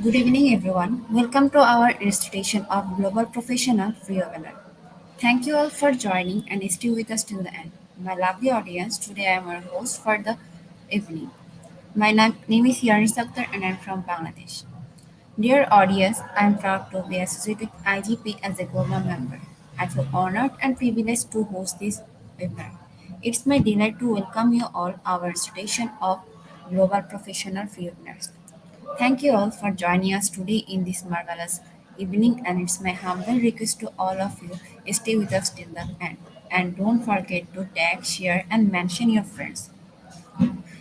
Good evening, everyone. Welcome to our Institution of Global Professional Free Webinar. Thank you all for joining and stay with us till the end. My lovely audience, today I am your host for the evening. My name is Yarin Sakhtar and I am from Bangladesh. Dear audience, I am proud to be associated with IGP as a global member. I feel honored and privileged to host this webinar. It's my delight to welcome you all our Institution of Global Professional Free Webinars. Thank you all for joining us today in this marvelous evening, and it's my humble request to all of you stay with us till the end. And don't forget to tag, share, and mention your friends.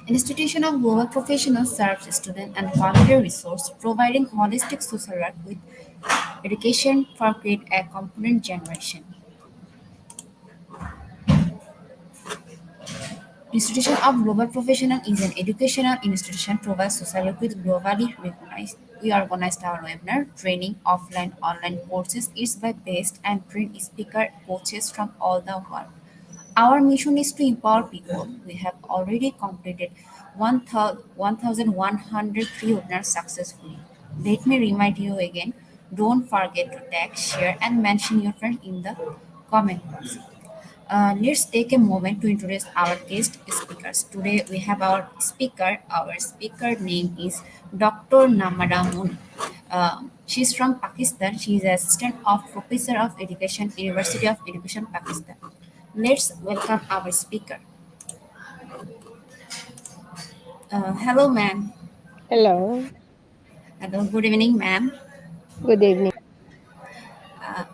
Institution of Global Professionals serves student and community resource, providing holistic social work with education for create a component generation. Institution of Global Professional is an educational institution provides social work with globally recognized. We organized our webinar, training, offline, online courses is by best and trained speaker coaches from all the world. Our mission is to empower people. We have already completed 1,103 webinars successfully. Let me remind you again, don't forget to tag, share, and mention your friend in the comment box. Let's take a moment to introduce our guest speakers. Today we have our speaker. Our speaker name is Dr. Namada Moon. She's from Pakistan. She is assistant of professor of education, University of Education, Pakistan. Let's welcome our speaker. Hello, ma'am. Hello, Hello, good evening, ma'am. good evening. Uh,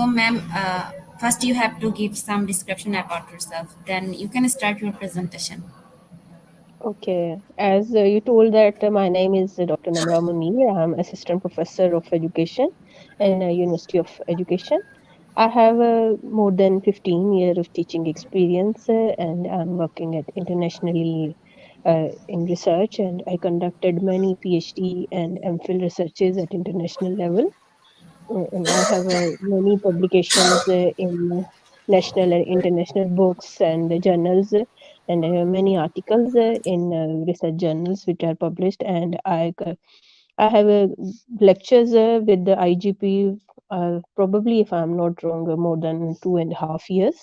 ma'am, first you have to give some description about yourself. Then you can start your presentation. Okay, as you told that my name is Dr. Namra Munir. I'm assistant professor of education in University of Education. I have more than 15 years of teaching experience and I'm working at internationally in research and I conducted many PhD and MPhil researches at international level. And I have many publications in national and international books and journals, and many articles in research journals which are published. And I have lectures with the IGP. Probably, if I'm not wrong, more than 2.5 years,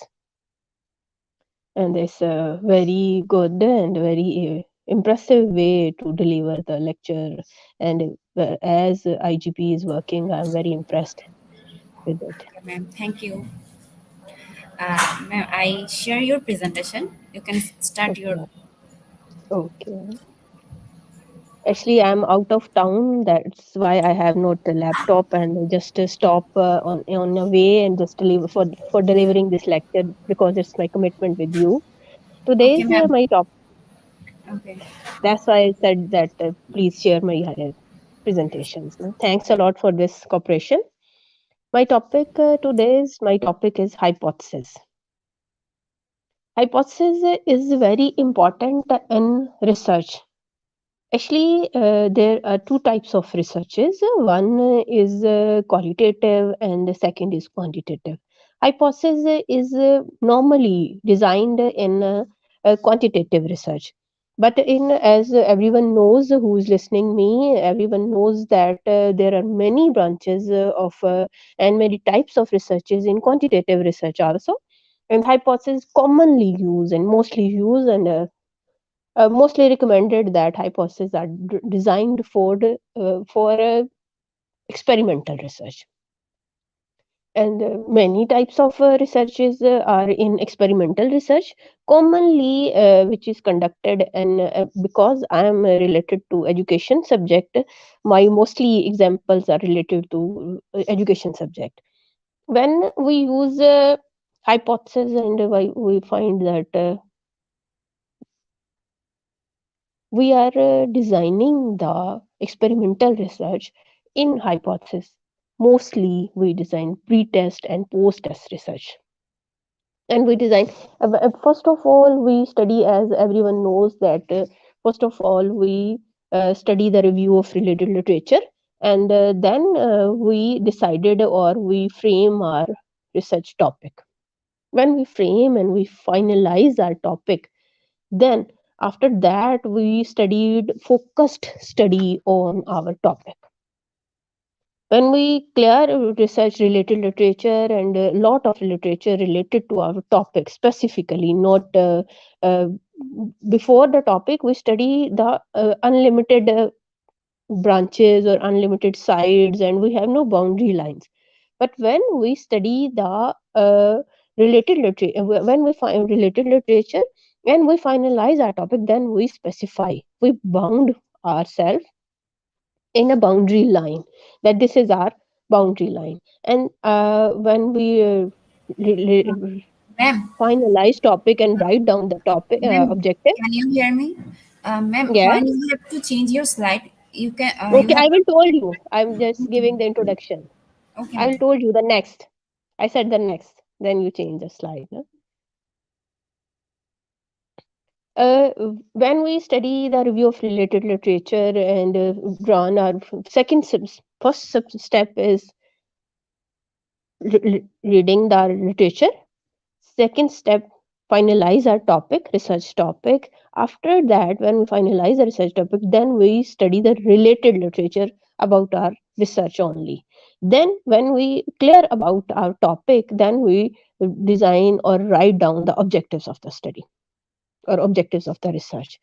and it's a very good and very impressive way to deliver the lecture. And as IGP is working, I'm very impressed with it. Okay, ma'am. Thank you. Ma'am, I share your presentation. You can start your. Okay. Okay. Actually, I'm out of town. That's why I have not a laptop and just stop on a way and just deliver for delivering this lecture because it's my commitment with you. Okay, Today's ma'am. my top. Okay. That's why I said that please share my presentations. No? Thanks a lot for this cooperation. My topic is hypothesis. Hypothesis is very important in research. Actually, there are two types of researches. One is qualitative, and the second is quantitative. Hypothesis is normally designed in quantitative research, but in as everyone knows who is listening me, everyone knows that there are many branches of and many types of researches in quantitative research also, and hypothesis commonly used and mostly used and mostly recommended that hypotheses are designed for experimental research. And many types of researches are in experimental research, commonly which is conducted and because I am related to education subject, my mostly examples are related to education subject. When we use hypothesis and we find that we are designing the experimental research in hypothesis. Mostly, we design pre-test and post-test research. And we design, first of all, we study, as everyone knows, that first of all, we study the review of related literature. And then we decided or we frame our research topic. When we frame and we finalize our topic, then after that we studied focused study on our topic. When we clear research related literature and a lot of literature related to our topic specifically, not uh, before the topic we study the unlimited branches or unlimited sides, and we have no boundary lines. But when we study the related literature, when we find related literature and we finalize our topic, then we specify, we bound ourselves in a boundary line, that this is our boundary line. And when we Ma'am, finalize topic and write down the topic ma'am, objective. can you hear me? Ma'am, Yeah. when you have to change your slide, you can you Okay, I have. will told you. I'm just Okay, giving the introduction. okay, I will ma'am. told you the next. I said the next. Then you change the slide. No? Uh, when we study the review of related literature and drawn our first step is reading the literature. Second step, finalize our topic, research topic. After that, when we finalize the research topic, then we study the related literature about our research only. Then, when we clear about our topic, then we design or write down the objectives of the study or objectives of the research.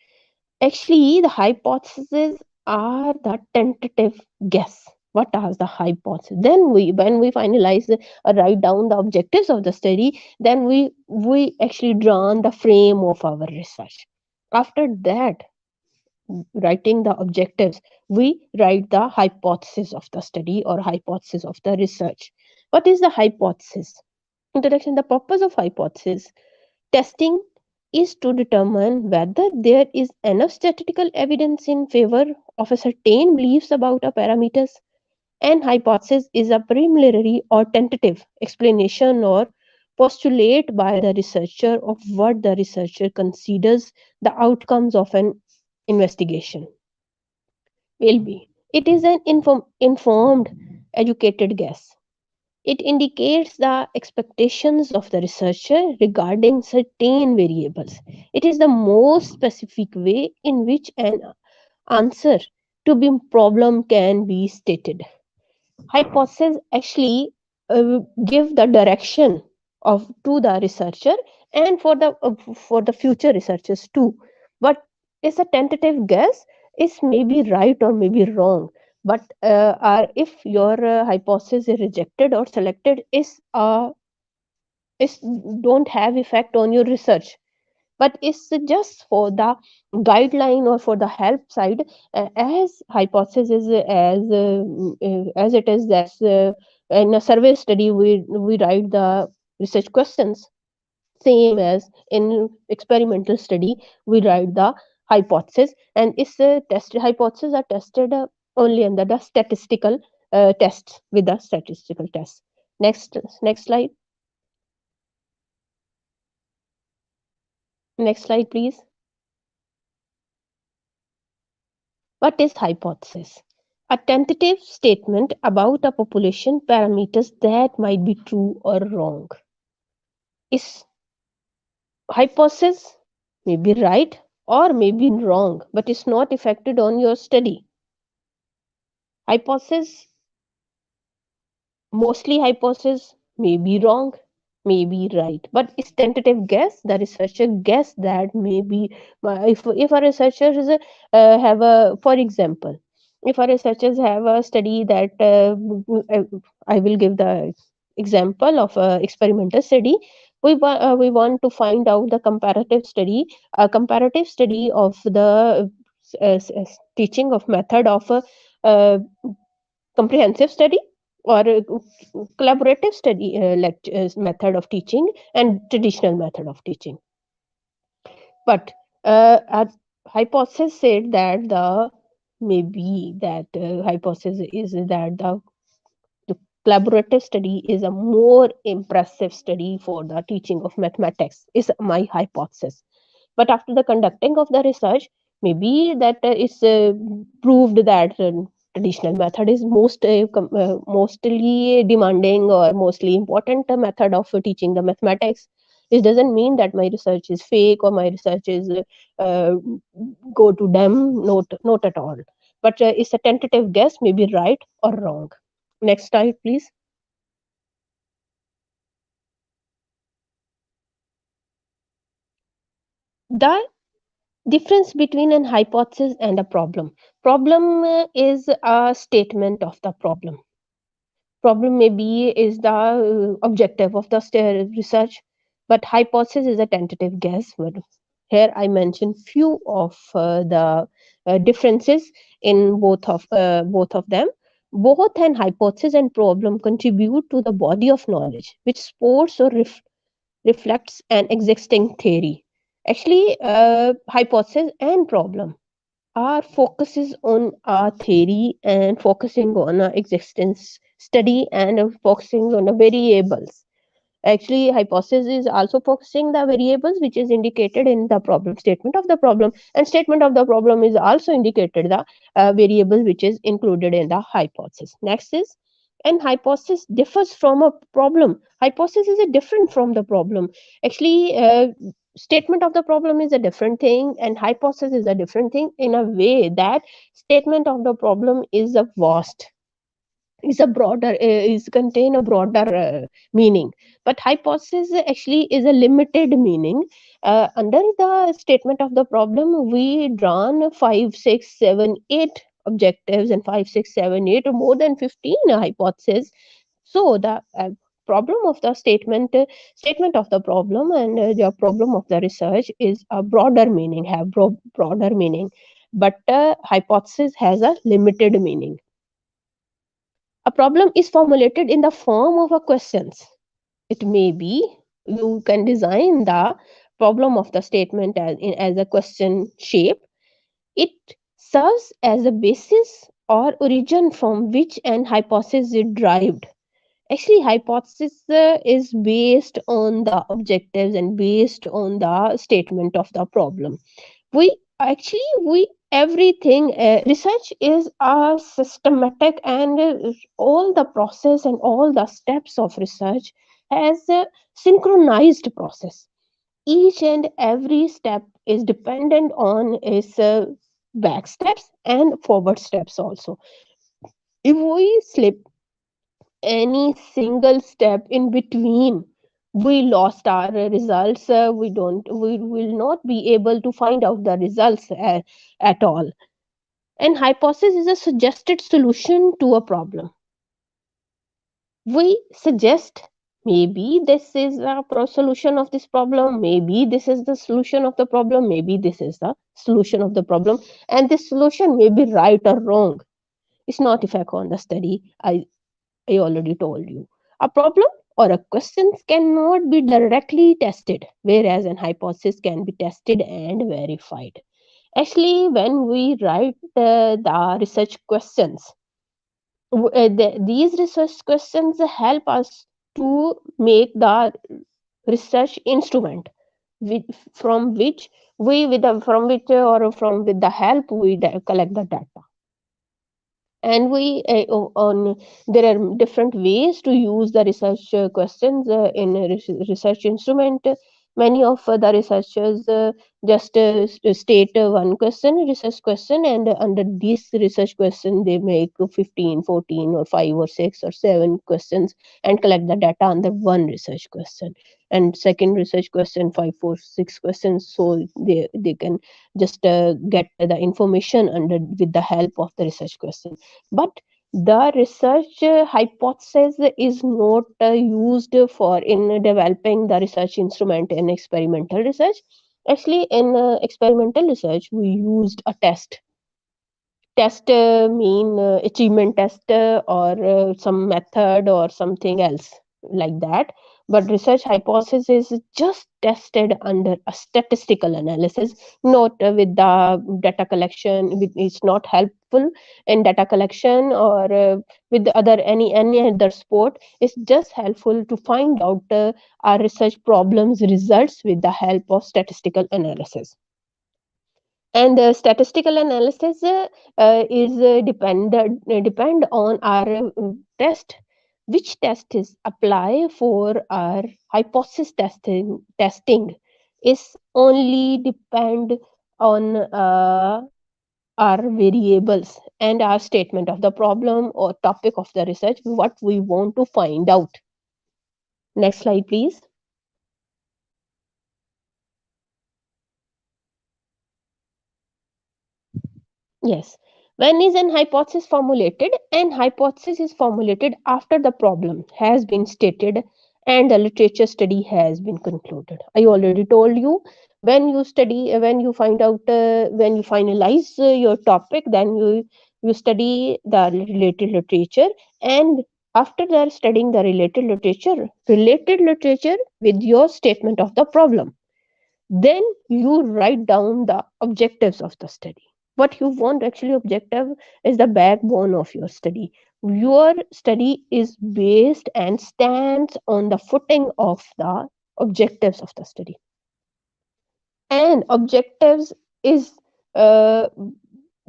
Actually, the hypotheses are the tentative guess. What are the hypotheses? Then when we finalize or write down the objectives of the study, then we actually draw on the frame of our research. After that, writing the objectives, we write the hypothesis of the study or hypothesis of the research. What is the hypothesis? Introduction. The purpose of hypothesis testing is to determine whether there is enough statistical evidence in favor of a certain beliefs about a parameters. An hypothesis is a preliminary or tentative explanation or postulate by the researcher of what the researcher considers the outcomes of an investigation will be. It is an informed, educated guess. It indicates the expectations of the researcher regarding certain variables. It is the most specific way in which an answer to be problem can be stated. Hypotheses actually give the direction of to the researcher and for the future researchers too. But it's a tentative guess. It's maybe right or maybe wrong. But if your hypothesis is rejected or selected, is don't have effect on your research, but it's just for the guideline or for the help side. As hypothesis is as it is, that's in a survey study we write the research questions, same as in experimental study we write the hypothesis, and its tested hypotheses are tested only under the statistical tests with the statistical tests. Next slide. Next slide, please. What is hypothesis? A tentative statement about a population parameters that might be true or wrong. Is hypothesis may be right or may be wrong, but it's not affected on your study. Hypothesis, mostly hypothesis may be wrong, may be right, but it's tentative guess. The researcher guess that maybe if a researcher is have a, for example, if a researchers have a study that I will give the example of a experimental study. We want to find out the comparative study, a comparative study of the teaching of method of uh, comprehensive study or collaborative study method of teaching and traditional method of teaching. But a hypothesis said that the maybe that hypothesis is that the collaborative study is a more impressive study for the teaching of mathematics, is my hypothesis. But after the conducting of the research, maybe that is proved that traditional method is mostly demanding or mostly important method of teaching the mathematics. It doesn't mean that my research is fake or my research is uh, go to them. Not at all. But it's a tentative guess, maybe right or wrong. Next slide, please. The difference between an hypothesis and a problem. Problem is a statement of the problem maybe is the objective of the research, but hypothesis is a tentative guess. But here I mentioned few of the differences in both of them. Both an hypothesis and problem contribute to the body of knowledge which supports or reflects an existing theory. Actually, hypothesis and problem our focus is on our theory and focusing on our existence study and focusing on the variables. Actually, hypothesis is also focusing the variables which is indicated in the problem statement of the problem, and statement of the problem is also indicated the variable which is included in the hypothesis. Next is, and hypothesis differs from a problem. Hypothesis is a different from the problem. Actually, statement of the problem is a different thing and hypothesis is a different thing in a way that statement of the problem is a vast, is a broader, is contain a broader meaning, but hypothesis actually is a limited meaning. Under the statement of the problem we drawn 5, 6, 7, 8 objectives and 5, 6, 7, 8 or more than 15 hypotheses. So the problem of the statement of the problem and the problem of the research is a broader meaning, have broader meaning, but hypothesis has a limited meaning. A problem is formulated in the form of a questions. It may be you can design the problem of the statement as a question shape. It serves as a basis or origin from which an hypothesis is derived. Actually, hypothesis is based on the objectives and based on the statement of the problem. We everything research is a systematic, and all the process and all the steps of research has a synchronized process. Each and every step is dependent on its back steps and forward steps also. If we slip any single step in between, we lost our results. We will not be able to find out the results at all. And hypothesis is a suggested solution to a problem. We suggest maybe this is a solution of this problem, maybe this is the solution of the problem, maybe this is the solution of the problem, and this solution may be right or wrong. It's not effect on the study. I already told you. A problem or a question cannot be directly tested, whereas an hypothesis can be tested and verified. Actually, when we write the research questions, these research questions help us to make the research instrument with, from which we with the, from which or from with the help we collect the data. And we on there are different ways to use the research questions in a research instrument. Many of the researchers just state one question, research question, and under this research question they make 15, 14 or 5 or 6 or 7 questions and collect the data under one research question, and second research question 5, 4, 6 questions, so they can just get the information under with the help of the research question. But the research hypothesis is not used for in developing the research instrument in experimental research. Actually, in experimental research we used a test mean achievement test or some method or something else like that. But research hypothesis is just tested under a statistical analysis, not with the data collection. It's not helpful in data collection or with the other any other sport. It's just helpful to find out our research problems results with the help of statistical analysis. And statistical analysis is depend on our test. which test is apply for our hypothesis testing is only depend on our variables and our statement of the problem or topic of the research what we want to find out. Next slide please. Yes. When is an hypothesis formulated? An hypothesis is formulated after the problem has been stated and the literature study has been concluded. I already told you when you study, when you find out, when you finalize your topic, then you study the related literature, and after that studying the related literature with your statement of the problem, then you write down the objectives of the study. What you want actually objective is the backbone of your study. Your study is based and stands on the footing of the objectives of the study. And objectives is uh,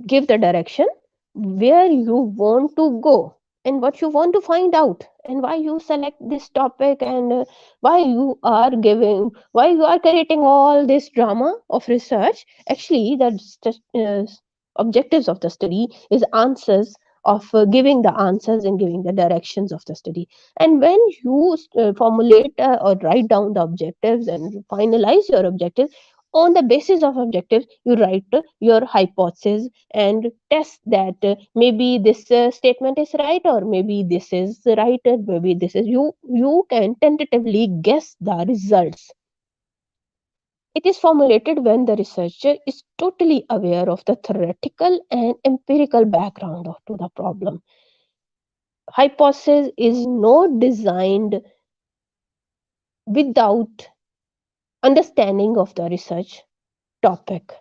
give the direction where you want to go and what you want to find out and why you select this topic and why you are creating all this drama of research. Actually the objectives of the study is answers of giving the answers and giving the directions of the study. And when you formulate or write down the objectives and finalize your objectives, on the basis of objectives you write your hypothesis and test that maybe this statement is right or maybe this is right or maybe this is you can tentatively guess the results. It is formulated when the researcher is totally aware of the theoretical and empirical background to the problem. Hypothesis is not designed without understanding of the research topic.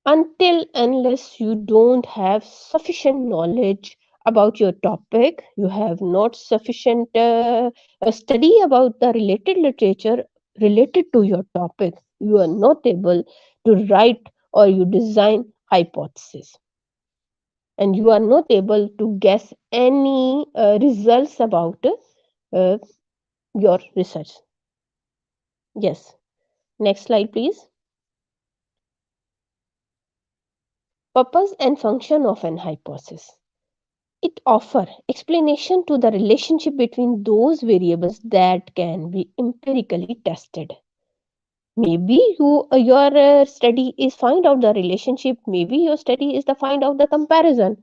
Until unless you don't have sufficient knowledge about your topic, you have not sufficient study about the related literature related to your topic, you are not able to write or you design hypothesis, and you are not able to guess any results about uh, your research. Yes. Next slide please. Purpose and function of an hypothesis. It offers explanation to the relationship between those variables that can be empirically tested. Maybe your study is find out the relationship. Maybe your study is the find out the comparison.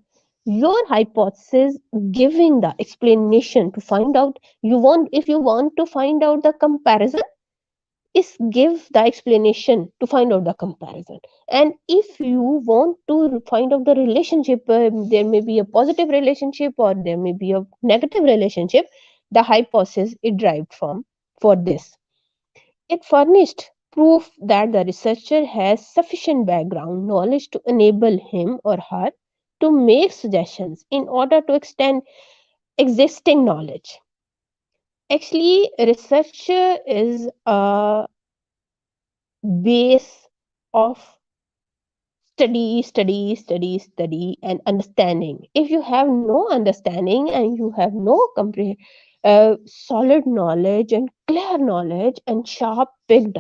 Your hypothesis giving the explanation to find out you want if you want to find out the comparison is give the explanation to find out the comparison. And if you want to find out the relationship, there may be a positive relationship or there may be a negative relationship, the hypothesis is derived from for this. It furnished proof that the researcher has sufficient background knowledge to enable him or her to make suggestions in order to extend existing knowledge. Actually research is a base of study, and understanding. If you have no understanding and you have no solid knowledge and clear knowledge and sharp picked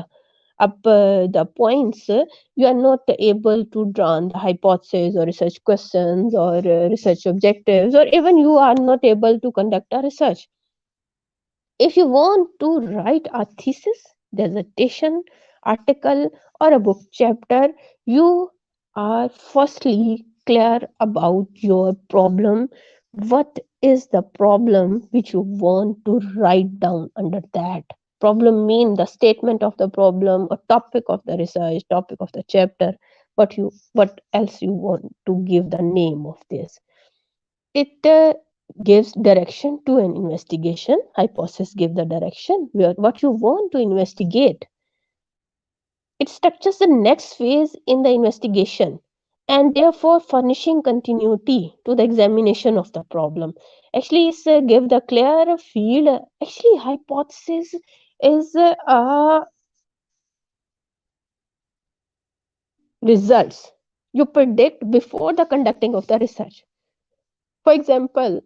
up the points, you are not able to draw the hypothesis or research questions or research objectives, or even you are not able to conduct a research. If you want to write a thesis, dissertation, article, or a book chapter, you are firstly clear about your problem. What is the problem which you want to write down under that? Problem mean the statement of the problem, a topic of the research, topic of the chapter, what else you want to give the name of this. It gives direction to an investigation. Hypothesis give the direction where what you want to investigate. It structures the next phase in the investigation and therefore furnishing continuity to the examination of the problem. Actually, it's give the clear field. Actually, hypothesis is results you predict before the conducting of the research. For example,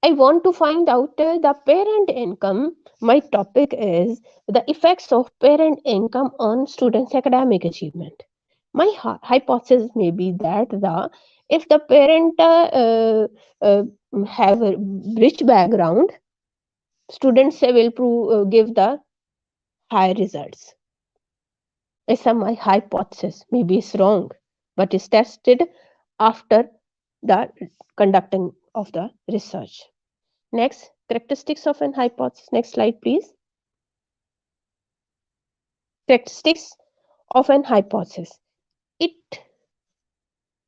I want to find out the parent income. My topic is the effects of parent income on students' academic achievement. My hypothesis may be that the if the parent have a rich background, students will give the high results. It's my hypothesis. Maybe it's wrong, but it's tested after the conducting of the research. Next, characteristics of an hypothesis. Next slide, please. Characteristics of an hypothesis. It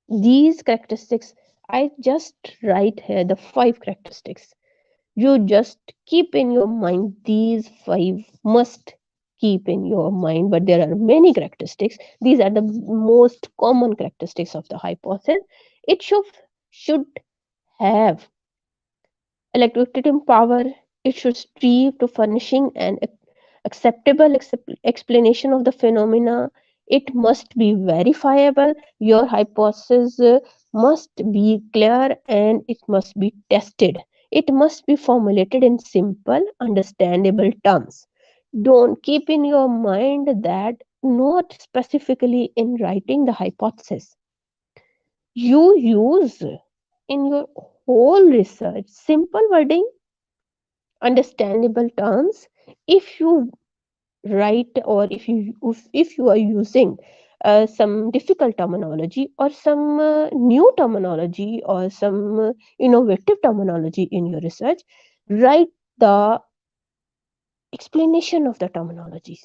These characteristics, I just write here the 5 characteristics. You just keep in your mind these 5 must keep in your mind, but there are many characteristics. These are the most common characteristics of the hypothesis. It should have electrostatic power. It should strive to furnishing an acceptable explanation of the phenomena. It must be verifiable. Your hypothesis must be clear and it must be tested. It must be formulated in simple, understandable terms. Don't keep in your mind that not specifically in writing the hypothesis. You use in your whole research simple wording, understandable terms. If you write or if you are using some difficult terminology or some new terminology or some innovative terminology in your research, write the explanation of the terminologies,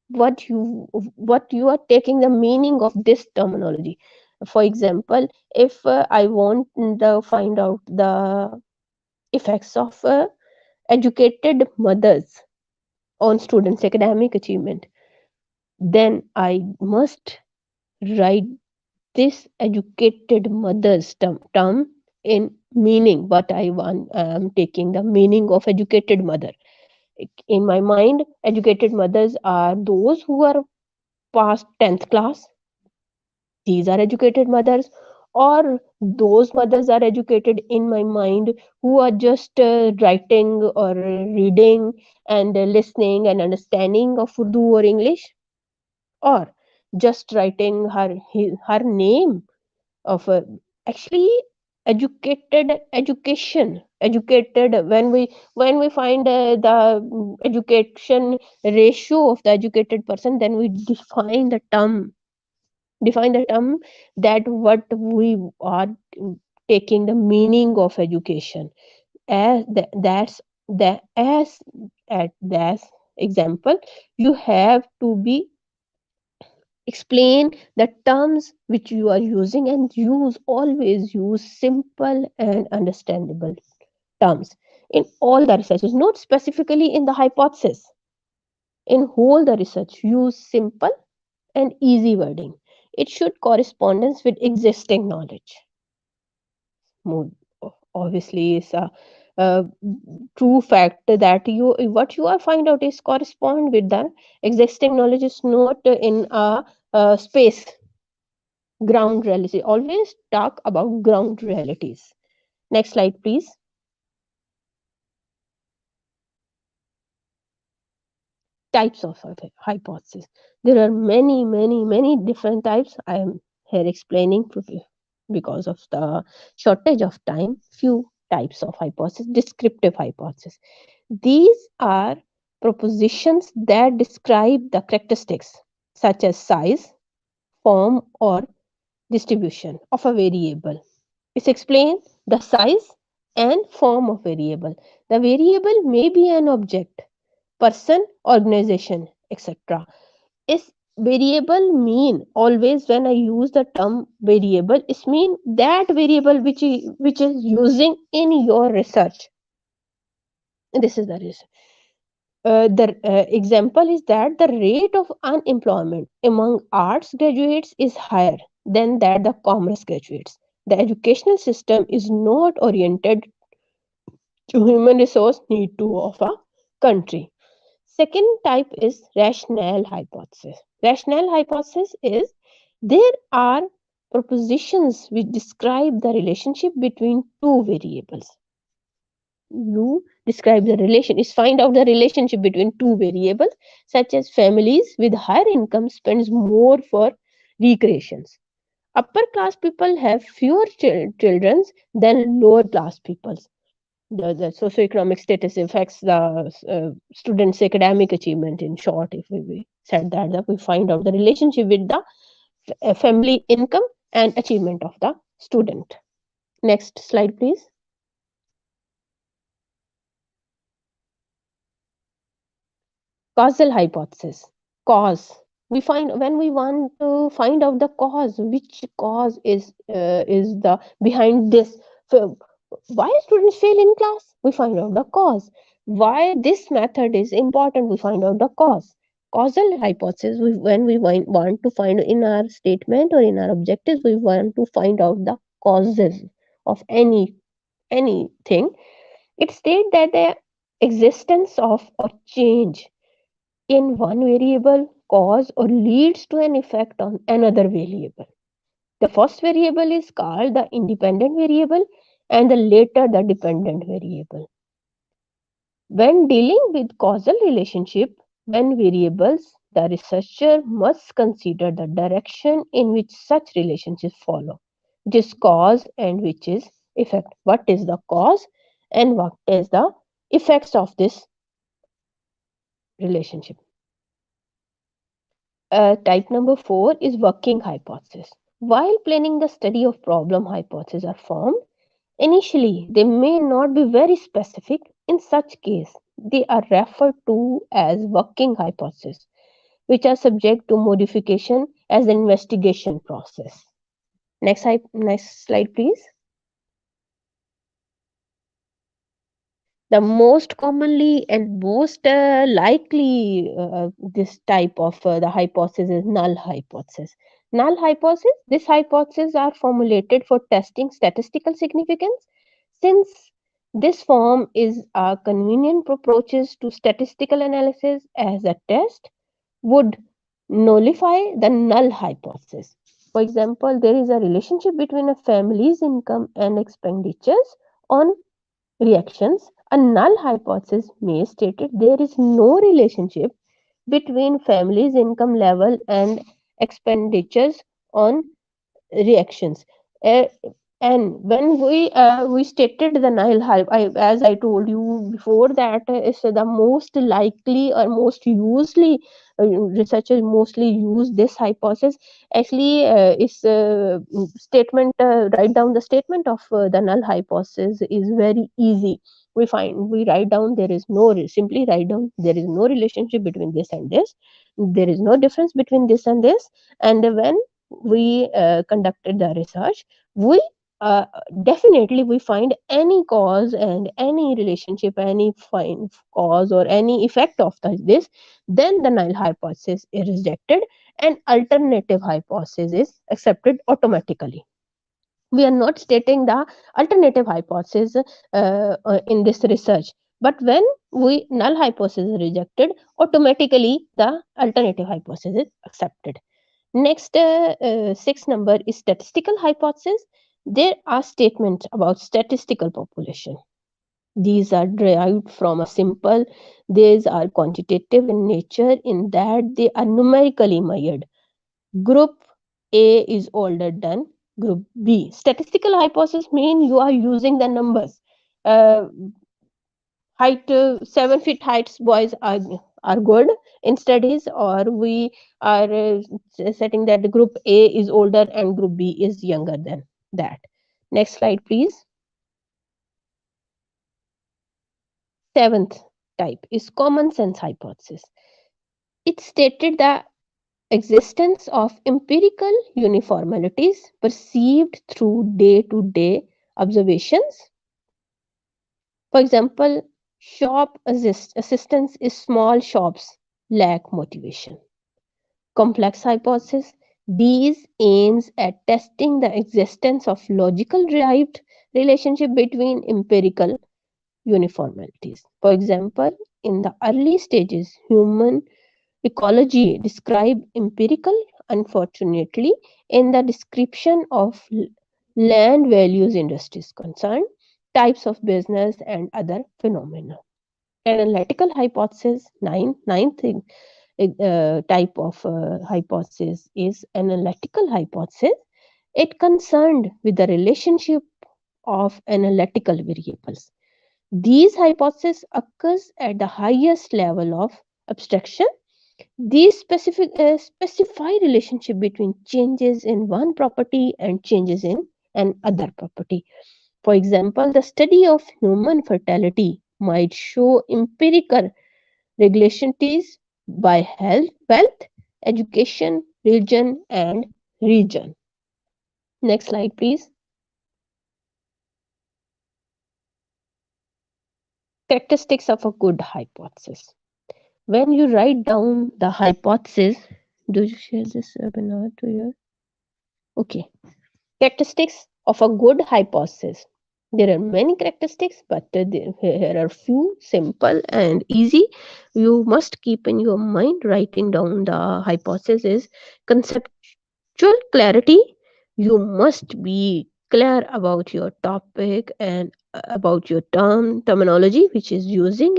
what you are taking the meaning of this terminology. For example, if I want to find out the effects of educated mothers on students academic achievement, then I must write this educated mother's term in meaning what I want. I'm taking the meaning of educated mother. In my mind, educated mothers are those who are past 10th class. These are educated mothers, or those mothers are educated in my mind who are just writing or reading and listening and understanding of Urdu or English, or just writing her name of actually educated. When we find the education ratio of the educated person, then we define the term that what we are taking the meaning of education as that's the as at that example. You have to be explain the terms which you are using, and always use simple and understandable terms in all the researches, not specifically in the hypothesis. In whole the research, use simple and easy wording. It should correspondence with existing knowledge. More obviously is a true fact that you what you are find out is correspond with the existing knowledge, is not in a space. Ground reality. Always talk about ground realities. Next slide, please. Types of hypothesis. There are many different types. I am here explaining because of the shortage of time. Few types of hypothesis. Descriptive hypothesis. These are propositions that describe the characteristics such as size, form, or distribution of a variable. It explains the size and form of variable. The variable may be an object, person, organization, etc. Is variable mean always when I use the term variable, it mean that variable which is using in your research. This is the reason. The example is that the rate of unemployment among arts graduates is higher than that the commerce graduates. The educational system is not oriented to human resource need to of a country. Second type is rationale hypothesis. Rationale hypothesis is there are propositions which describe the relationship between two variables. you describe the relation is find out the relationship between two variables, such as families with higher income spends more for recreations. Upper class people have fewer children than lower class people. The socioeconomic status affects the student's academic achievement. In short, if we said that we find out the relationship with the family income and achievement of the student. Next slide, please. Causal hypothesis. Cause. We find when we want to find out the cause, which cause is the behind this. So, why students fail in class? We find out the cause. Why this method is important? We find out the cause. Causal hypothesis. When we want to find in our statement or in our objectives, we want to find out the causes of anything. It states that the existence of a change in one variable cause or leads to an effect on another variable. The first variable is called the independent variable and the later the dependent variable. When dealing with causal relationship, when variables, the researcher must consider the direction in which such relationships follow, which is cause and which is effect. What is the cause and what is the effects of this relationship? Type number 4 is working hypothesis. While planning the study of problem hypotheses are formed, initially they may not be very specific. In such case, they are referred to as working hypotheses, which are subject to modification as the investigation process. Next slide, please. The most commonly and most likely this type of the hypothesis is null hypothesis. Null hypothesis, this hypothesis are formulated for testing statistical significance. Since this form is a convenient approaches to statistical analysis as a test would nullify the null hypothesis. For example, there is a relationship between a family's income and expenditures on reactions. A null hypothesis may state that there is no relationship between family's income level and expenditures on reactions. Uh, and when we stated the null hypothesis, as I told you before, that is the most likely or most usually researchers mostly use this hypothesis. Actually, is statement write down the statement of the null hypothesis is very easy. We write down there is no simply write down there is no relationship between this and this. There is no difference between this and this. And when we conducted the research, we uh, definitely we find any cause and any relationship, any find cause or any effect of this, then the null hypothesis is rejected and alternative hypothesis is accepted automatically. We are not stating the alternative hypothesis in this research, but when we null hypothesis is rejected, automatically the alternative hypothesis is accepted. Next, sixth number is statistical hypothesis. There are statements about statistical population. These are derived from a simple, these are quantitative in nature in that they are numerically measured. Group A is older than group B. Statistical hypothesis mean you are using the numbers. Uh, height 7 feet heights boys are good in studies, or we are setting that group A is older and group B is younger than that. Next slide, please. Seventh type is common sense hypothesis. It stated the existence of empirical uniformities perceived through day-to-day observations. For example, shop assistants in small shops lack motivation. Complex hypothesis. These aims at testing the existence of logical derived relationship between empirical uniformities. For example, in the early stages, human ecology describe empirical. Unfortunately, in the description of land values industry is concerned, types of business, and other phenomena. Analytical hypothesis, ninth type of hypothesis is analytical hypothesis. It concerned with the relationship of analytical variables. These hypotheses occurs at the highest level of abstraction. These specify relationship between changes in one property and changes in an other property. For example, the study of human fertility might show empirical regularities by health, wealth, education, religion, and region. Next slide, please. Characteristics of a good hypothesis. When you write down the hypothesis, do you share this webinar to your? Okay. Characteristics of a good hypothesis. There are many characteristics, but here are few simple and easy. You must keep in your mind writing down the hypothesis. Conceptual clarity. You must be clear about your topic and about your terminology which is using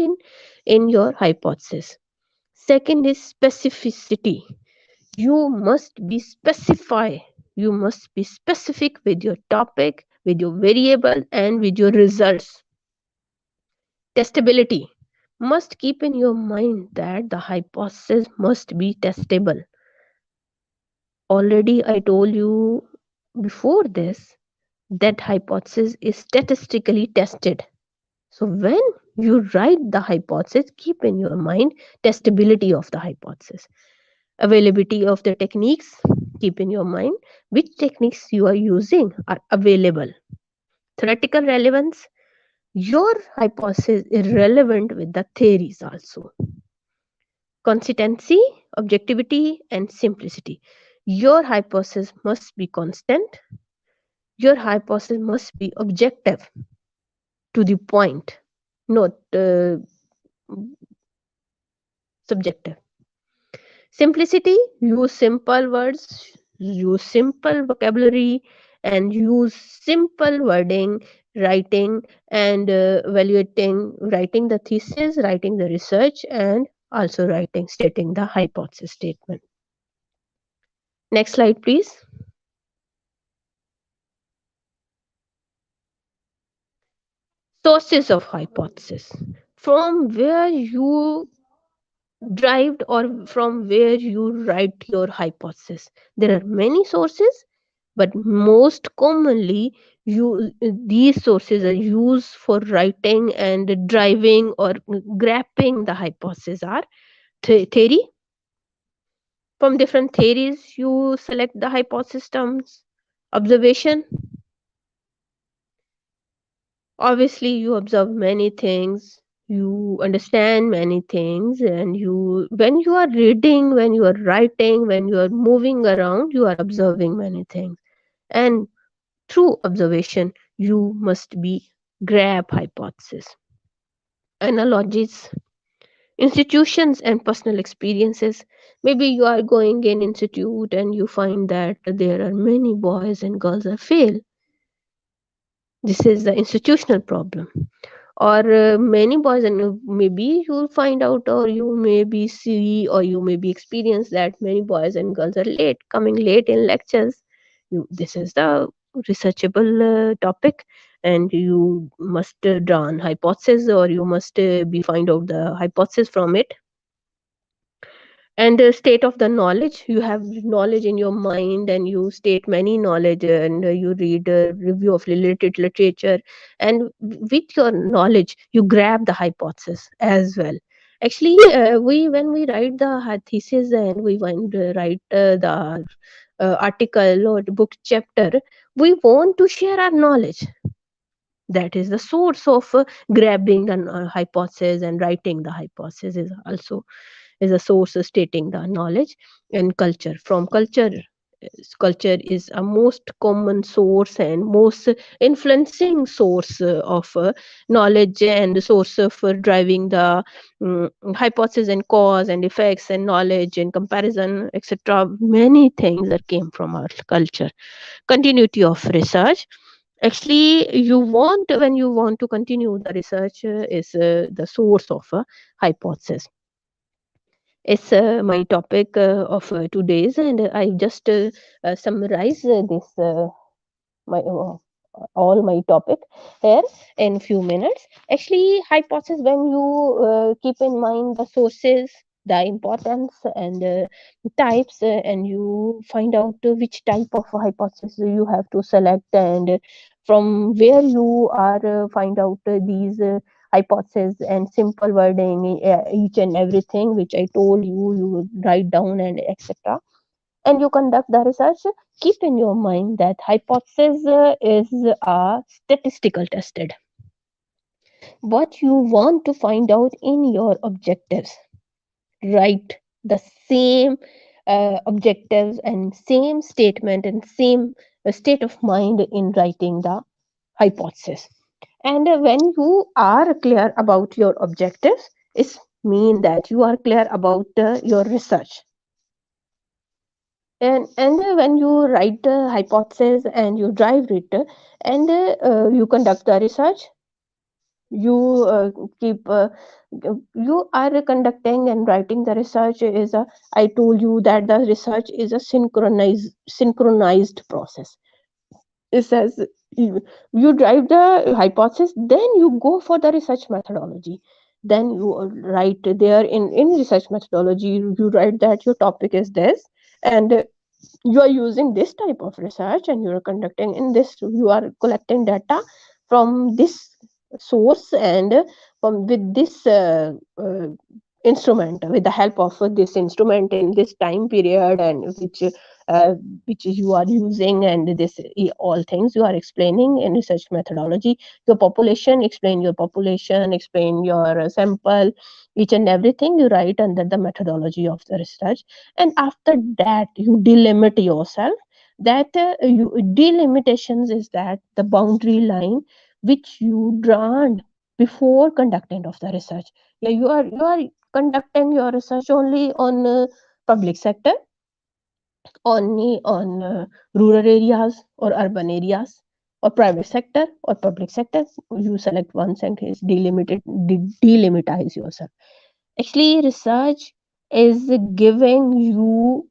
in your hypothesis. Second is specificity. You must be specify. You must be specific with your topic, with your variable, and with your results. Testability. Must keep in your mind that the hypothesis must be testable. Already I told you before this that hypothesis is statistically tested. So when you write the hypothesis, keep in your mind testability of the hypothesis. Availability of the techniques, keep in your mind which techniques you are using are available. Theoretical relevance, your hypothesis is relevant with the theories also. Consistency, objectivity, and simplicity. Your hypothesis must be constant. Your hypothesis must be objective, to the point, not subjective. Simplicity, use simple words, use simple vocabulary, and use simple wording, writing and writing the thesis, writing the research, and also stating the hypothesis statement. Next slide, please. Sources of hypothesis. From where you derived or from where you write your hypothesis. There are many sources, but most commonly these sources are used for writing and driving or grasping the hypothesis are theory. From different theories, you select the hypothesis terms. Observation. Obviously, you observe many things, you understand many things, and when you are reading, when you are writing, when you are moving around, you are observing many things. And through observation, you must be grab hypothesis. Analogies, institutions and personal experiences. Maybe you are going in institute and you find that there are many boys and girls that fail. This is the institutional problem. Or many boys, and maybe you'll find out, or you maybe see, or you maybe experience that many boys and girls are coming late in lectures. This is the researchable topic, and you must draw an hypothesis, or you must be find out the hypothesis from it. And state of the knowledge, you have knowledge in your mind and you state many knowledge, and you read a review of related literature, and with your knowledge you grab the hypothesis as well. Actually, we when we write the thesis and we want to write the article or the book chapter, we want to share our knowledge. That is the source of grabbing the hypothesis, and writing the hypothesis is a source stating the knowledge. And culture, from culture is a most common source and most influencing source of knowledge, and source for driving the hypothesis and cause and effects and knowledge and comparison, etc. Many things that came from our culture. Continuity of research. Actually, when you want to continue the research, is the source of a hypothesis. It's my topic of today's, and I just summarize this my all my topic here in few minutes. Actually, hypothesis, when you keep in mind the sources, the importance, and types, and you find out which type of hypothesis you have to select, and from where you are find out these hypotheses and simple wording, each and everything which I told you, you write down and etc, and you conduct the research. Keep in your mind that hypothesis is a statistical tested. What you want to find out in your objectives, write the same objectives and same statement and same state of mind in writing the hypothesis. And when you are clear about your objectives, it mean that you are clear about your research. And when you write the hypothesis and you drive it, and you conduct the research, you keep you are conducting and writing the research is a, I told you that the research is a synchronized process. It says you drive the hypothesis, then you go for the research methodology, then you write there in research methodology, you write that your topic is this, and you are using this type of research, and you are conducting in this, you are collecting data from this source, and from with this instrument, with the help of this instrument in this time period, and uh, which you are using, and this all things you are explaining in research methodology. Your population, explain your population, explain your sample, each and everything you write under the methodology of the research. And after that you delimit yourself, that delimitations is that the boundary line which you drawn before conducting of the research. Yeah, you are conducting your research only on public sector, only on rural areas or urban areas, or private sector or public sector. You select one and is delimitize yourself. Actually, research is giving you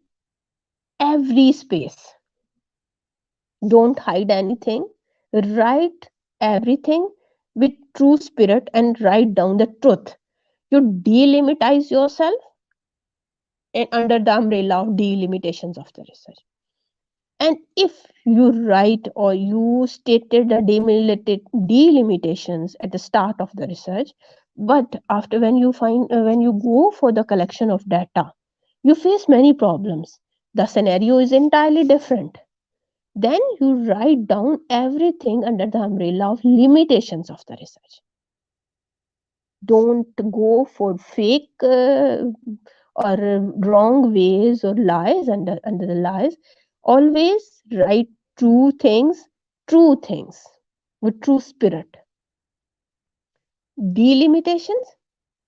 every space. Don't hide anything. Write everything with true spirit and write down the truth. You delimitize yourself under the umbrella of delimitations of the research. And if you write or you stated the delimitations at the start of the research, but after when you go for the collection of data, you face many problems. The scenario is entirely different. Then you write down everything under the umbrella of limitations of the research. Don't go for fake or wrong ways or lies under the lies. Always write true things with true spirit. Delimitations,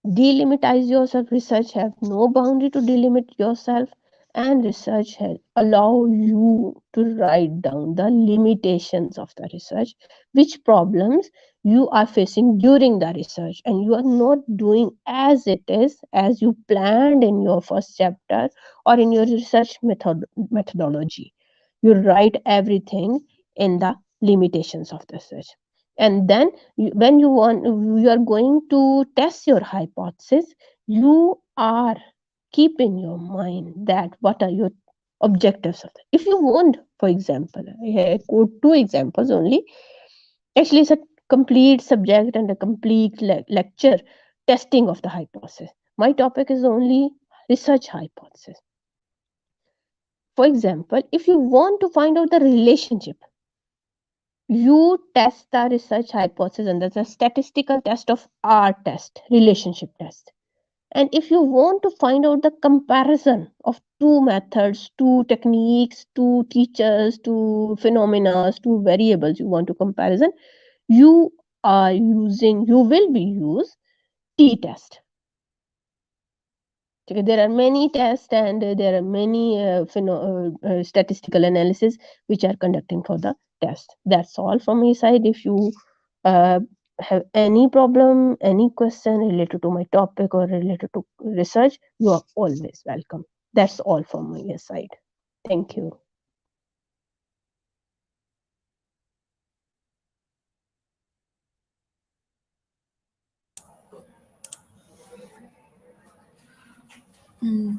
delimitize yourself. Research have no boundary to delimit yourself, and research has allow you to write down the limitations of the research, which problems you are facing during the research, and you are not doing as it is as you planned in your first chapter or in your research methodology. You write everything in the limitations of the research. And then when you are going to test your hypothesis, you are keep in your mind that what are your objectives of that. If you want, for example, I quote two examples only. Actually, it's a complete subject and a complete lecture testing of the hypothesis. My topic is only research hypothesis. For example, if you want to find out the relationship, you test the research hypothesis under the statistical test of R test, relationship test. And if you want to find out the comparison of two methods, two techniques, two teachers, two phenomena, two variables you want to comparison, you you will be use T test. Okay, there are many tests, and there are many statistical analysis which are conducting for the test. That's all from my side. If you uh, have any problem, any question related to my topic or related to research, you are always welcome. That's all from my side. Thank you.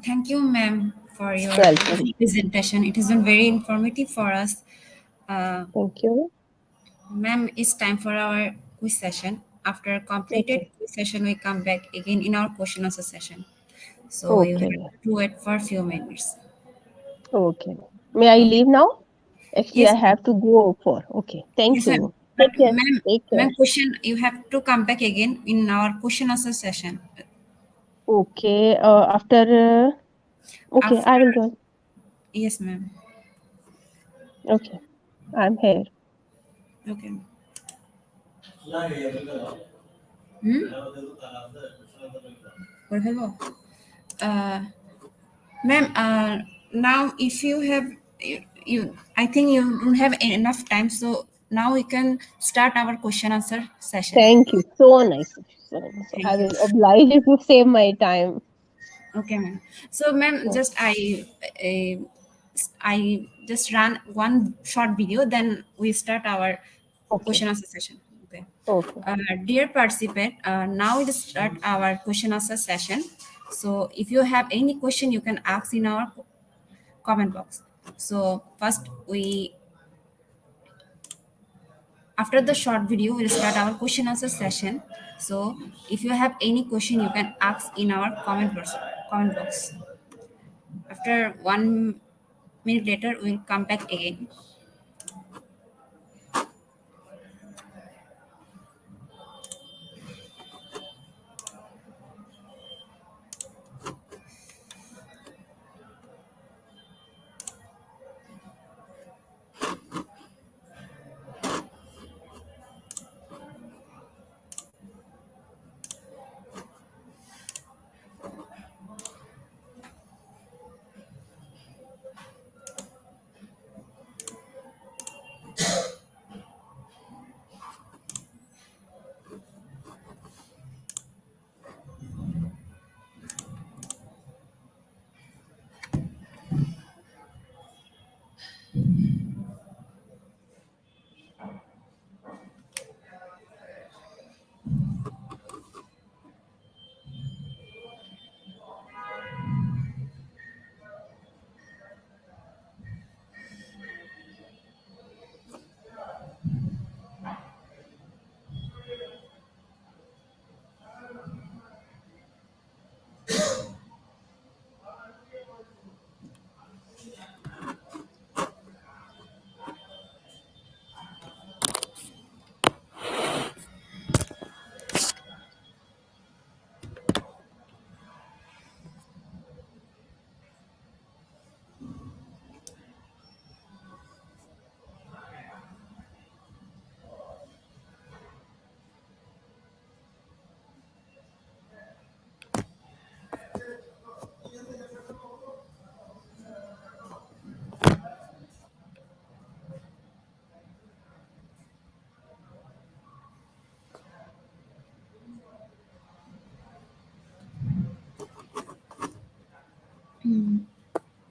Thank you, ma'am, for your Welcome. presentation. It has been very informative for us. Uh, Thank you. Ma'am, it's time for our quiz session. After completed Okay. quiz session, we come back again in our question answer session. So you have Okay. to wait for a few minutes. Okay. May I Okay. leave now? Actually, I Yes, ma'am. have to go for. Okay. Thank Yes, ma'am. you. But Take care. Take care. ma'am, question you have to come back again in our question answer session. Okay. After. Okay, After I will join. yes, ma'am. Okay. I'm here. Okay. Hmm? Por favor. Uh, Ma'am, now if you have I think you don't have enough time, so now we can start our question answer session. Thank you. So nice. So nice. I Thank you. will oblige if you save my time. Okay, ma'am. So, ma'am, Oh, just I just ran one short video, then we start our okay. question answer session. Okay. Okay. Dear participant, now we start our question answer session. So, if you have any question, you can ask in our comment box. So first we after the short video we'll start our question answer session. So if you have any question you can ask in our comment box. After 1 minute later we'll come back again.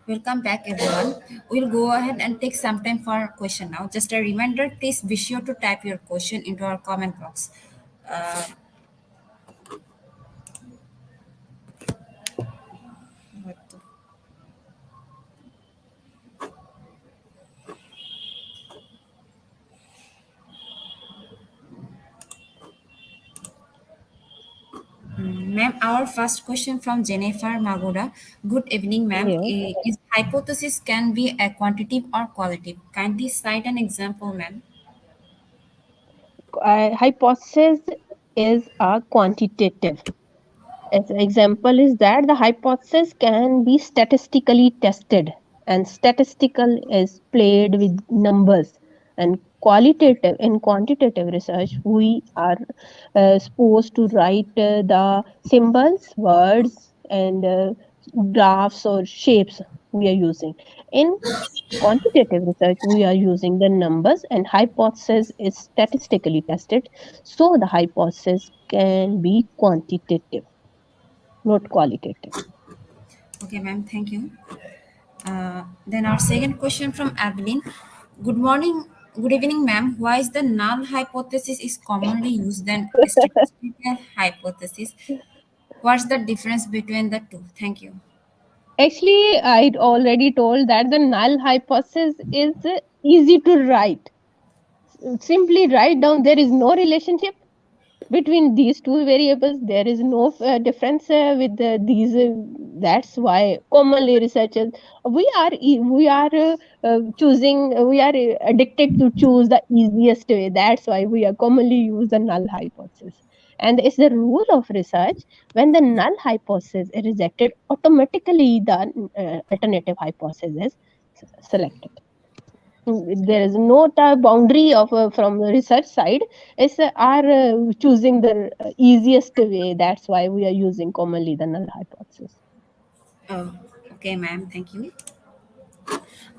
Welcome back everyone. We'll go ahead and take some time for our question now. Just a reminder, please be sure to type your question into our comment box. uh, what the- Ma'am, our first question from Jennifer Magoda. Good evening, ma'am. Yes. Is hypothesis can be a quantitative or qualitative? Kindly cite an example, ma'am. Hypothesis is a quantitative. As an example is that the hypothesis can be statistically tested, and statistical is played with numbers. And qualitative in quantitative research, we are supposed to write the symbols, words, and graphs or shapes. we are using. In quantitative research, we are using the numbers, and hypothesis is statistically tested. So the hypothesis can be quantitative, not qualitative. Okay, ma'am, thank you. Then our second question from Evelyn. Good morning, good evening, ma'am. Why is the null hypothesis is commonly used than statistical hypothesis? What's the difference between the two? Thank you. Actually, I already told that the null hypothesis is easy to write. Simply write down there is no relationship between these two variables. There is no difference with these. That's why commonly researchers, we are choosing. We are addicted to choose the easiest way. That's why we are commonly use the null hypothesis. And it's the rule of research: when the null hypothesis is rejected, automatically the alternative hypothesis is selected. There is no boundary of from the research side. It's are choosing the easiest way. That's why we are using commonly the null hypothesis. Oh, okay, ma'am. Thank you.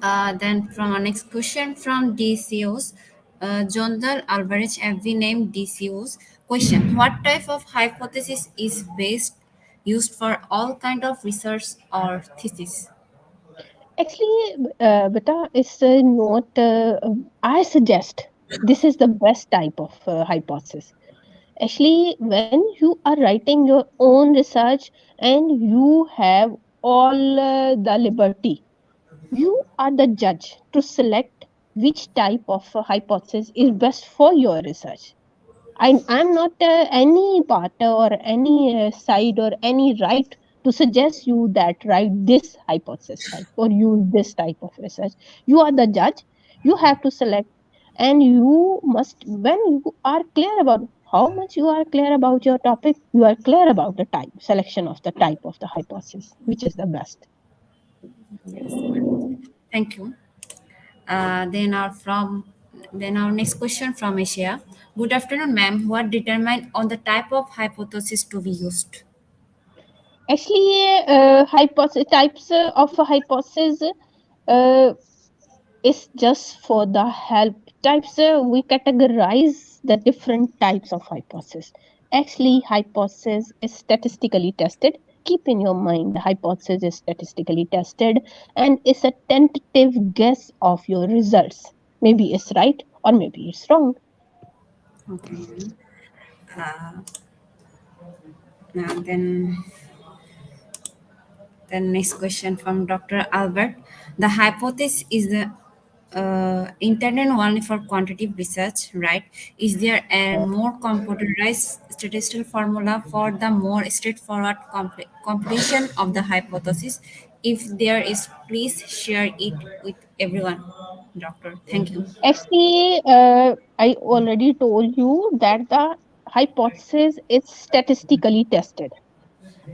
Then from our next question from DCOs, Jondal Alvarez, every name DCOs. Question: what type of hypothesis is based used for all kind of research or thesis? Actually, beta is not. I suggest this is the best type of hypothesis. Actually, when you are writing your own research and you have all the liberty, you are the judge to select which type of hypothesis is best for your research. I'm not any part or any side or any right to suggest you that write this hypothesis type or use this type of research. You are the judge. You have to select, and you must, when you are clear about how much you are clear about your topic, you are clear about the type selection of the type of the hypothesis, which is the best. Yes, ma'am. Thank you. Then our next question from Asia. Good afternoon, ma'am. What determined on the type of hypothesis to be used? Actually, hypothesis types of a hypothesis uh, is just for the help types. We categorize the different types of hypothesis. Actually, hypothesis is statistically tested. Keep in your mind the hypothesis is statistically tested and is a tentative guess of your results. Maybe it's right or maybe it's wrong. Okay, ma'am. Uh, then the next question from Dr. Albert. The hypothesis is the intended only for quantitative research, right? Is there a more computerized statistical formula for the more straightforward completion of the hypothesis? If there is, please share it with everyone. Doctor, thank you. Actually, I already told you that the hypothesis is statistically tested,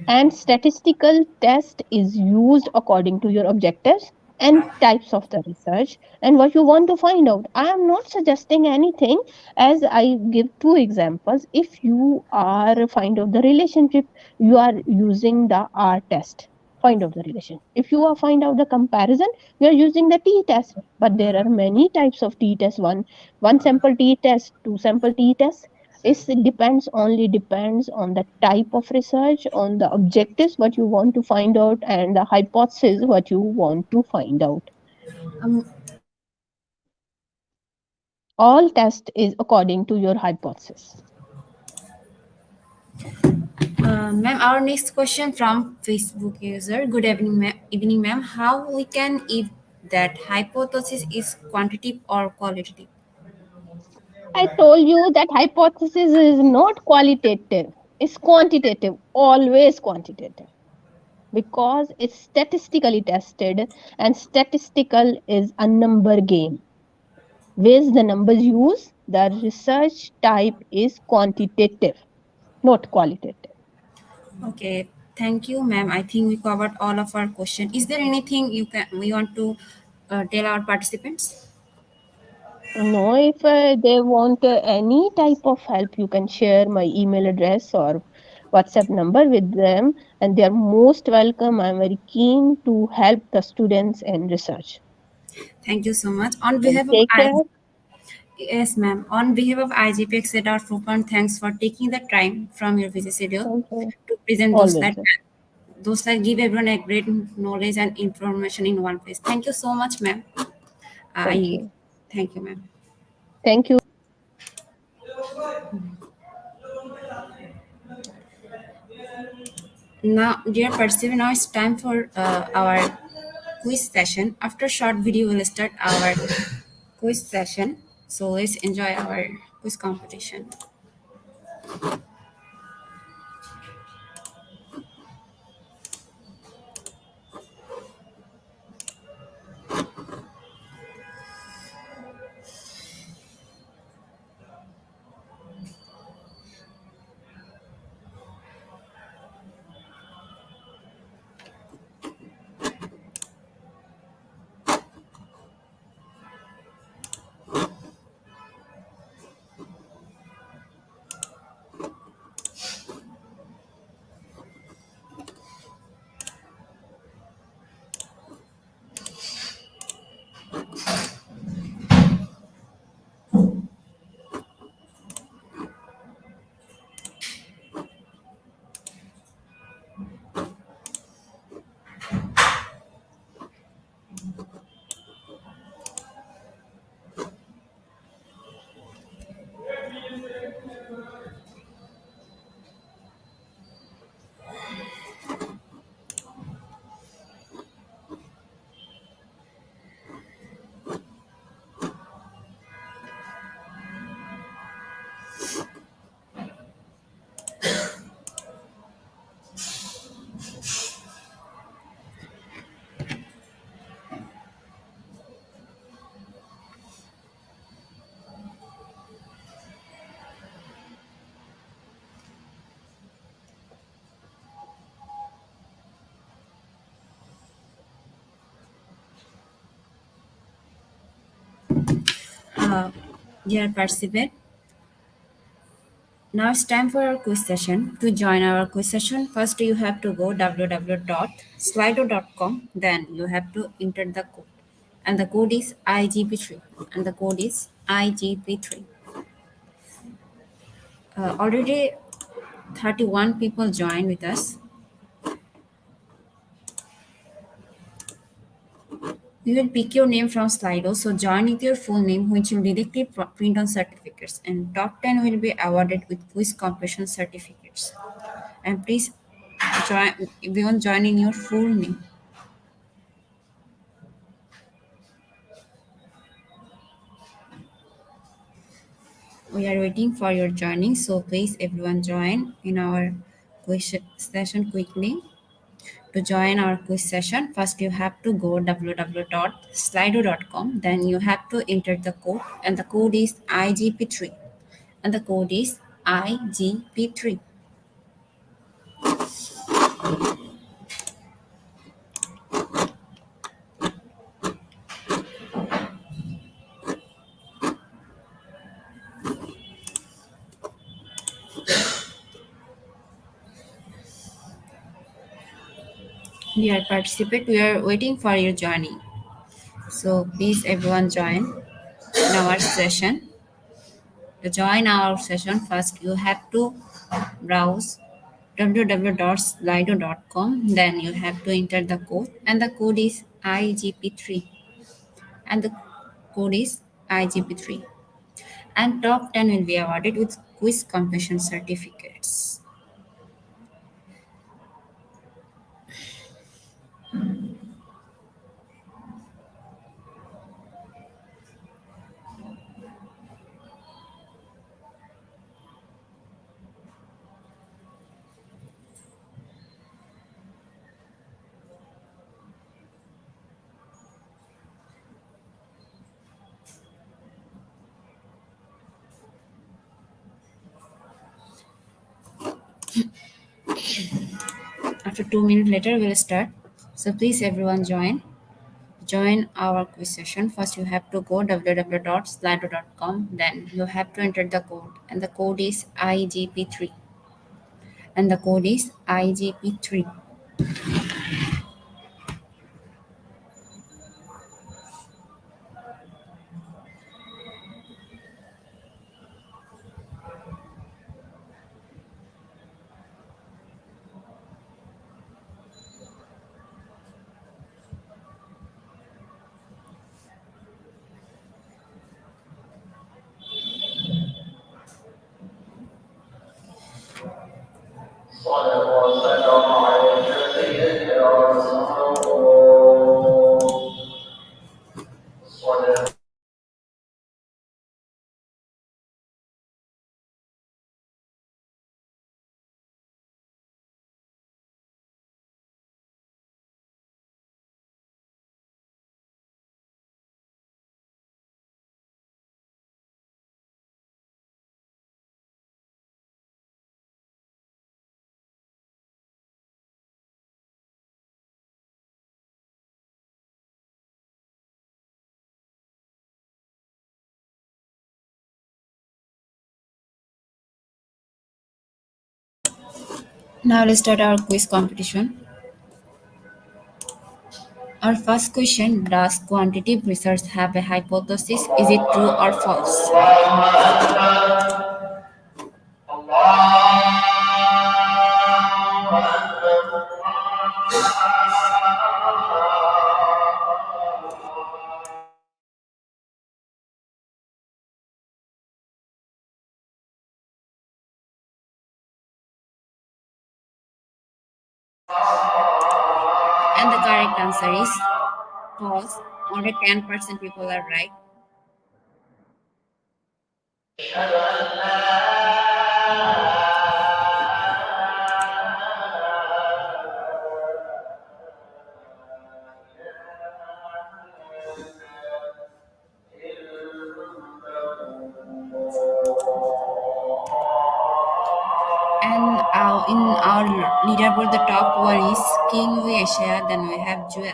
and statistical test is used according to your objectives and types of the research and what you want to find out. I am not suggesting anything, as I give two examples. If you are find out the relationship, you are using the R test, find out the relation. If you are find out the comparison, you are using the T test. But there are many types of T test. One sample T test, two sample T test. It depends on the type of research, on the objectives what you want to find out, and the hypothesis what you want to find out. Um, All test is according to your hypothesis. Ma'am, our next question from Facebook user. Good evening, ma'am. How we can if that hypothesis is quantitative or qualitative? I told you that hypothesis is not qualitative, it's quantitative, always quantitative, because it's statistically tested, and statistical is a number game. Where's the numbers used? The research type is quantitative, not qualitative. Okay, thank you, ma'am. I think we covered all of our question. Is there anything you can we want to tell our participants? No, if they want any type of help, you can share my email address or WhatsApp number with them, and they are most welcome. I'm very keen to help the students in research. Thank you so much. On And behalf of take I, care. yes, ma'am. On behalf of IGP Exeter Fupon, thanks for taking the time from your busy schedule Thank you. to present those Always. slides. Those slides give everyone a great knowledge and information in one place. Thank you so much, ma'am. Thank I you. thank you, ma'am. Thank you. Now, dear participant, now it's time for our quiz session. After short video, we'll start our quiz session. So let's enjoy our quiz competition. Uh, Dear participant, now it's time for our quiz session. To join our quiz session, first you have to go www.slido.com. Then you have to enter the code. And the code is IGP3. And the code is IGP3. Already 31 people joined with us. We will pick your name from Slido. So join with your full name, which will directly print on certificates. And top 10 will be awarded with quiz completion certificates. And please join, everyone join in your full name. We are waiting for your joining, so please everyone join in our quiz session quickly. To join our quiz session, first you have to go www.slido.com. Then you have to enter the code, and the code is IGP3. And the code is IGP3. Dear participant, we are waiting for your joining. So please everyone join in our session. To join our session, first you have to browse www.slido.com. Then you have to enter the code, and the code is IGP3. And the code is IGP3. And top 10 will be awarded with quiz completion certificates. After 2 minutes later, we'll start. So please everyone join our quiz session. First, you have to go www.slido.com. Then you have to enter the code, and the code is IGP3. and the code is IGP3. Now let's start our quiz competition. Our first question: does quantitative research have a hypothesis? Is it true or false? And the correct answer is false. Only 10% people are right. And in our leaderboard, the top one is King Asia, then we have Jewel.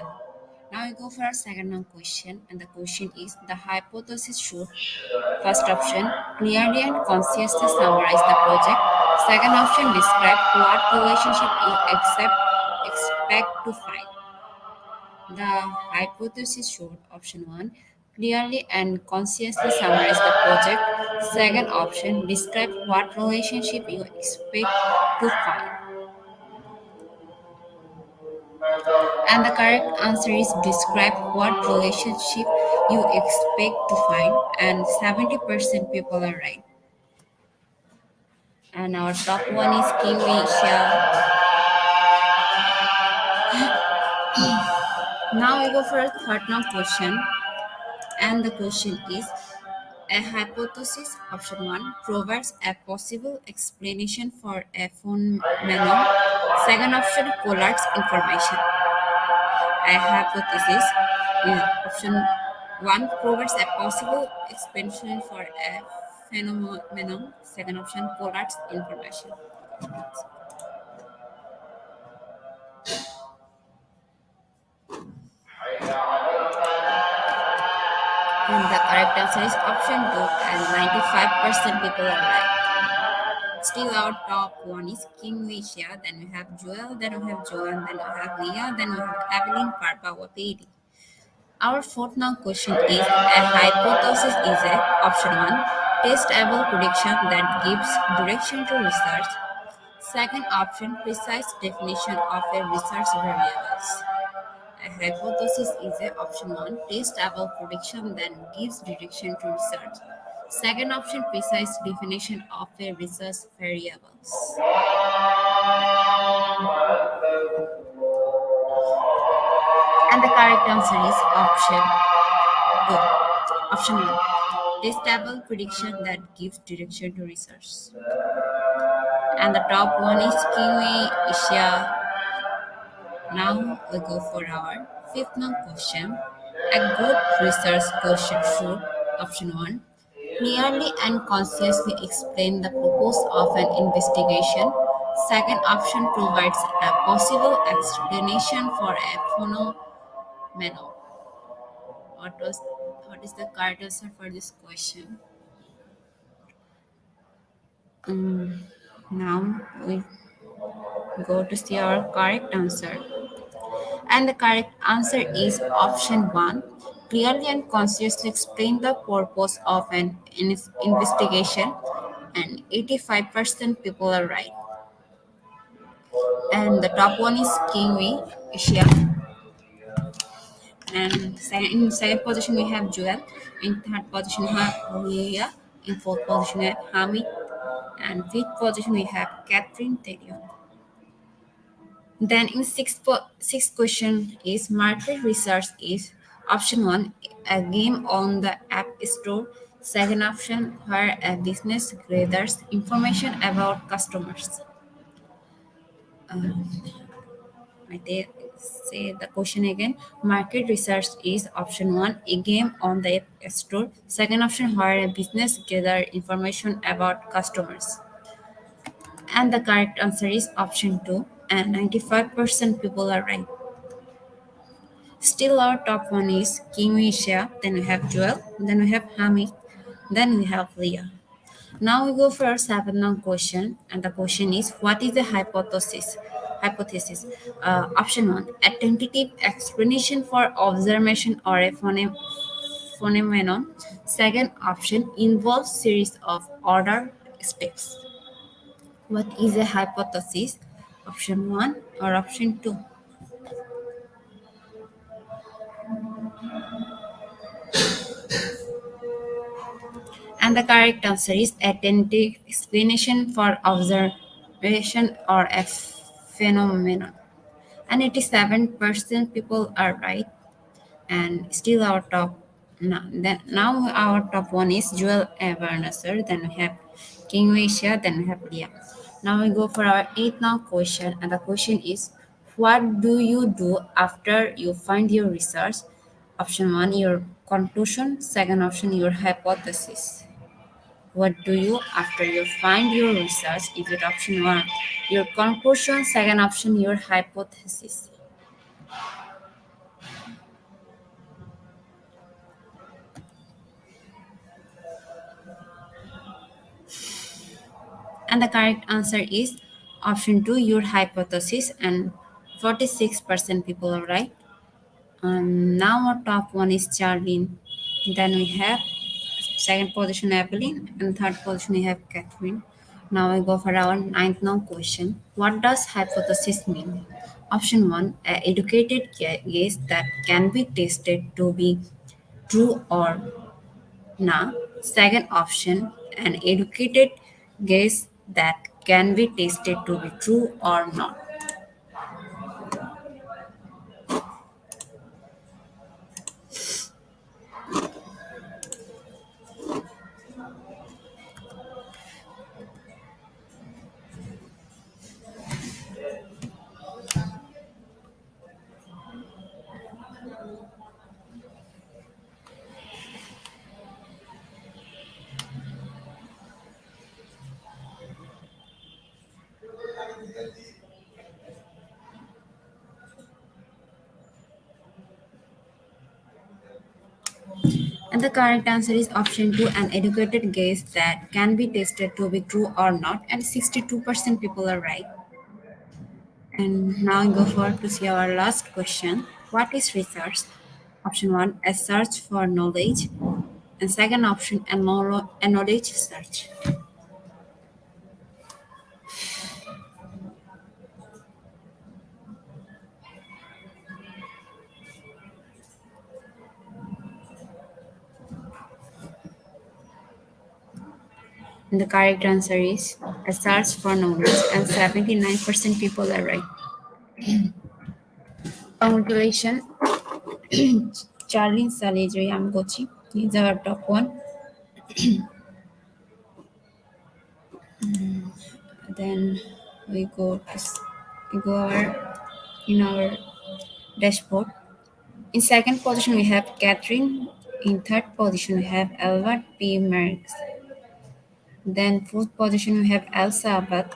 Now we go for our second question, and the question is: the hypothesis should, first option, clearly and consciously summarize the project. Second option, describe what relationship you expect to find. The hypothesis should, option 1, clearly and consciously summarize the project. Second option, describe what relationship you expect to find. And the correct answer is describe what relationship you expect to find, and 70% people are right. And our top one is Kiwi Shell. Now we go for a third now question, and the question is: a hypothesis, option 1, provides a possible explanation for a phenomenon. Second option, collates information. A hypothesis is, option 1, provides a possible explanation for a phenomenon. Second option, collates information. And the correct answer is option 2, and 95% people are right. Still, our top one is King Visha, then we have Joel, then we have Joan, then we have Leah, then we have Evelyn Parpava Pedi. Our fourth now question is: a hypothesis is a, option 1, testable prediction that gives direction to research. Second option, precise definition of a research variables. A hypothesis is a, option 1, testable prediction that gives direction to research. Second option, precise definition of a research variables. And the correct answer is option 2. Option 1. Testable prediction that gives direction to research. And the top one is Kiwi Asia. Now we go for our fifth now question. A good research question should, option 1, clearly and consciously explain the purpose of an investigation. Second option, provides a possible explanation for a phenomenon. What is the correct answer for this question? Um, now we go to see our correct answer. And the correct answer is option 1. Clearly and consciously explain the purpose of an investigation, and 85% people are right. And the top one is Kiwi, Asia. And in second position we have Joel. In third position we have Leah. In fourth position we have Hamid. And fifth position we have Catherine Terion. Then in sixth question is market research is option one, a game on the app store. Second option, where a business gathers information about customers. Um, say the question again. Market research is option one, a game on the app store. Second option, where a business gathers information about customers. And the correct answer is option two, and 95% people are right. Still, our top one is King Asia, then we have Joel, then we have Hamid, then we have Leah. Now we go for our seventh question, and the question is what is the hypothesis? Hypothesis. Option one, a tentative explanation for observation or a phenomenon. Second option involves series of order steps. What is a hypothesis? Option one or option two? And the correct answer is attentive explanation for observation or a phenomenon. And 87% people are right. And still our top now our top one is Jewel Evernasser, then we have King Asia, then we have Leah. Now we go for our eighth now question, and the question is what do you do after you find your research? Option one, your conclusion. Second option, your hypothesis. What do you after you find your research? Is it option one, your conclusion? Second option, your hypothesis. And the correct answer is option two, your hypothesis, and 46% people are right. Now our top one is Charlene. Then we have second position Evelyn, and third position we have Catherine. Now we go for our ninth now question. What does hypothesis mean? Option one, a educated guess that can be tested to be true or not. Second option, an educated guess that can be tested to be true or not. And the correct answer is option 2, an educated guess that can be tested to be true or not. And 62% people are right. And now we go for to see our last question. What is research? Option 1, a search for knowledge. And second option, a knowledge search. And the correct answer is a search for knowledge. And 79% people are right. Congratulations, Charlie Salidri Amgochi. He's our top one. Then we go to we go in our dashboard. In second position we have Catherine. In third position we have Albert P. Marks. Then fourth position we have Elsa Abad.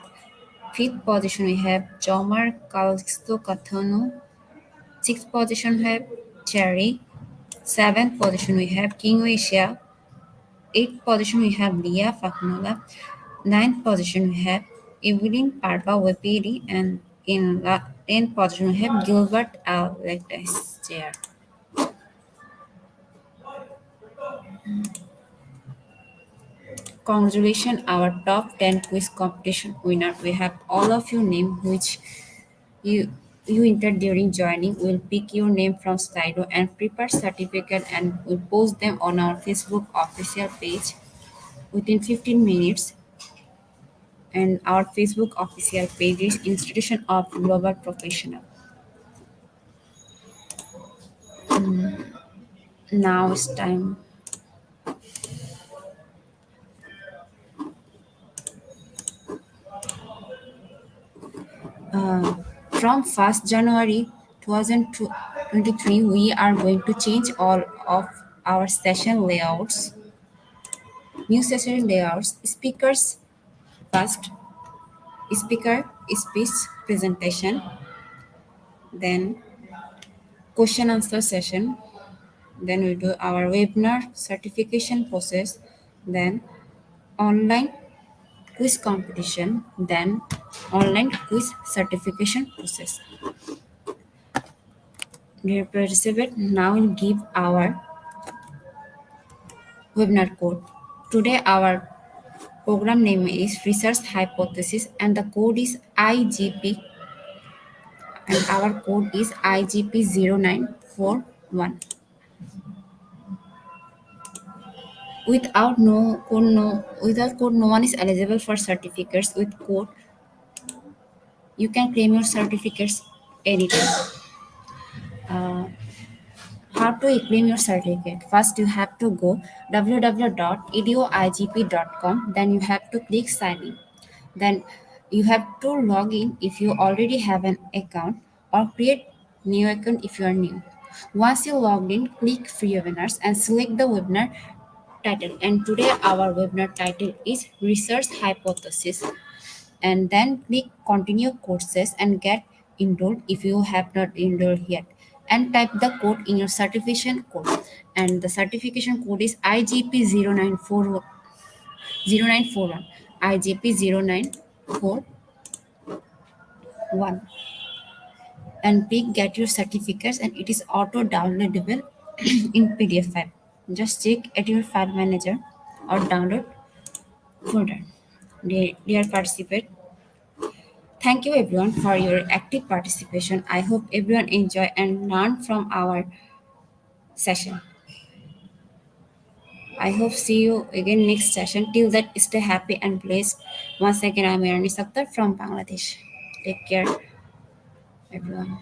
Fifth position we have Jomar Calixto Kathanu. Sixth position we have Cherry. Seventh position we have King Asia. Eighth position we have Leah Faknola. Ninth position we have Evelyn Parva Wepiri, and In the 10th position, we have Gilbert Alexander. Congratulations, our top 10 quiz competition winner. We have all of your name which you you entered during joining. We'll pick your name from Slido and prepare certificate and we'll post them on our Facebook official page within 15 minutes. And our Facebook official page is Institution of Global Professional. Now it's time. From 1st January 2023, we are going to change all of our session layouts, new session layouts, speakers first, speaker speech presentation, then question answer session, then we do our webinar certification process, then online quiz competition, then online quiz certification process. Dear participant, now we'll give our webinar code. Today our program name is Research Hypothesis and the code is IGP and our code is IGP0941. Without code no one is eligible for certificates. With code you can claim your certificates anytime. How to claim your certificate? First, you have to go www.eduigp.com. Then you have to click sign in. Then you have to log in if you already have an account or create new account if you are new. Once you logged in, click free webinars and select the webinar title. And today our webinar title is Research Hypothesis, and then click continue courses and get enrolled if you have not enrolled yet, and type the code in your certification code, and the certification code is IGP0941 IGP0941, and click get your certificates and it is auto downloadable in PDF file. Just check at your file manager or download folder. Dear participant, thank you everyone for your active participation. I hope everyone enjoy and learn from our session. I hope see you again next session. Till that, stay happy and blessed. Once again, I'm Irani Saktar from Bangladesh. Take care, everyone.